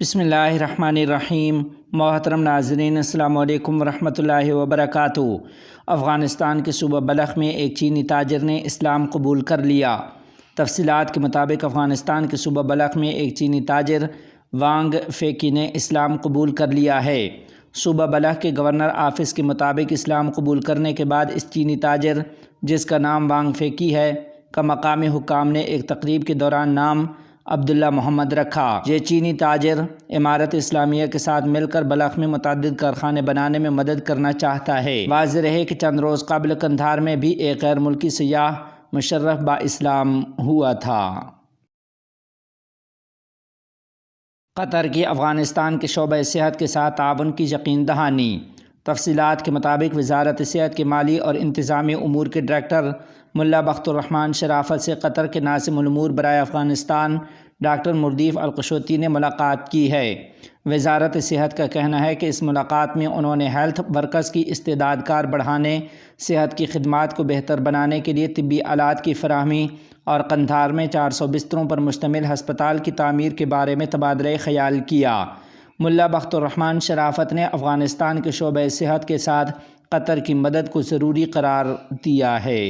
بسم اللہ الرحمن الرحیم۔ محترم ناظرین، السلام علیکم ورحمۃ اللہ وبرکاتہ۔ افغانستان کے صوبہ بلخ میں ایک چینی تاجر نے اسلام قبول کر لیا۔ تفصیلات کے مطابق افغانستان کے صوبہ بلخ میں ایک چینی تاجر وانگ فیکی نے اسلام قبول کر لیا ہے۔ صوبہ بلخ کے گورنر آفس کے مطابق اسلام قبول کرنے کے بعد اس چینی تاجر، جس کا نام وانگ فیکی ہے، کا مقامی حکام نے ایک تقریب کے دوران نام عبداللہ محمد رکھا۔ یہ چینی تاجر امارت اسلامیہ کے ساتھ مل کر بلخ میں متعدد کارخانے بنانے میں مدد کرنا چاہتا ہے۔ واضح رہے کہ چند روز قبل قندھار میں بھی ایک غیر ملکی سیاح مشرف با اسلام ہوا تھا۔ قطر کی افغانستان کے شعبہ صحت کے ساتھ تعاون کی یقین دہانی۔ تفصیلات کے مطابق وزارت صحت کے مالی اور انتظامی امور کے ڈائریکٹر ملا بخت الرحمان شرافت سے قطر کے ناظم الامور برائے افغانستان ڈاکٹر مردیف القشوتی نے ملاقات کی ہے۔ وزارت صحت کا کہنا ہے کہ اس ملاقات میں انہوں نے ہیلتھ ورکرز کی استعداد کار بڑھانے، صحت کی خدمات کو بہتر بنانے کے لیے طبی آلات کی فراہمی اور قندھار میں 400 بستروں پر مشتمل ہسپتال کی تعمیر کے بارے میں تبادلہ خیال کیا۔ ملا بخت الرحمان شرافت نے افغانستان کے شعبہ صحت کے ساتھ قطر کی مدد کو ضروری قرار دیا ہے۔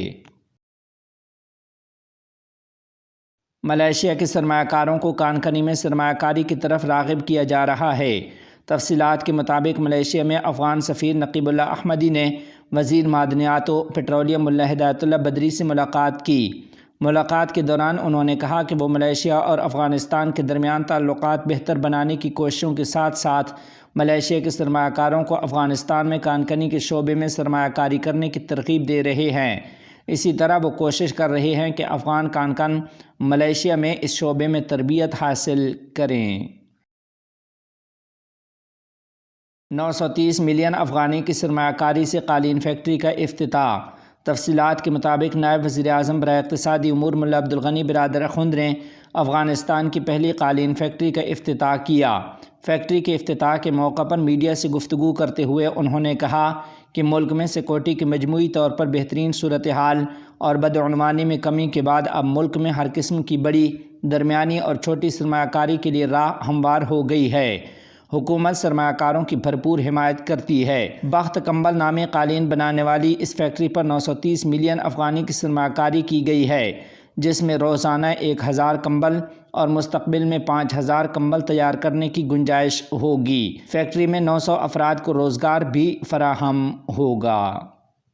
ملائیشیا کے سرمایہ کاروں کو کان کنی میں سرمایہ کاری کی طرف راغب کیا جا رہا ہے۔ تفصیلات کے مطابق ملائیشیا میں افغان سفیر نقیب اللہ احمدی نے وزیر معدنیات و پیٹرولیم ملا ہدایت اللہ بدری سے ملاقات کی۔ ملاقات کے دوران انہوں نے کہا کہ وہ ملائیشیا اور افغانستان کے درمیان تعلقات بہتر بنانے کی کوششوں کے ساتھ ساتھ ملائیشیا کے سرمایہ کاروں کو افغانستان میں کان کنی کے شعبے میں سرمایہ کاری کرنے کی ترغیب دے رہے ہیں۔ اسی طرح وہ کوشش کر رہے ہیں کہ افغان کان کن ملائیشیا میں اس شعبے میں تربیت حاصل کریں۔ 930 ملین افغانی کی سرمایہ کاری سے قالین فیکٹری کا افتتاح۔ تفصیلات کے مطابق نائب وزیر اعظم برائے اقتصادی امور ملا عبدالغنی برادر اخند نے افغانستان کی پہلی قالین فیکٹری کا افتتاح کیا۔ فیکٹری کے افتتاح کے موقع پر میڈیا سے گفتگو کرتے ہوئے انہوں نے کہا کہ ملک میں سیکورٹی کی مجموعی طور پر بہترین صورتحال اور بدعنوانی میں کمی کے بعد اب ملک میں ہر قسم کی بڑی، درمیانی اور چھوٹی سرمایہ کاری کے لیے راہ ہموار ہو گئی ہے۔ حکومت سرمایہ کاروں کی بھرپور حمایت کرتی ہے۔ بخت کمبل نامی قالین بنانے والی اس فیکٹری پر 930 ملین افغانی کی سرمایہ کاری کی گئی ہے، جس میں روزانہ 1000 کمبل اور مستقبل میں 5000 کمبل تیار کرنے کی گنجائش ہوگی۔ فیکٹری میں 900 افراد کو روزگار بھی فراہم ہوگا۔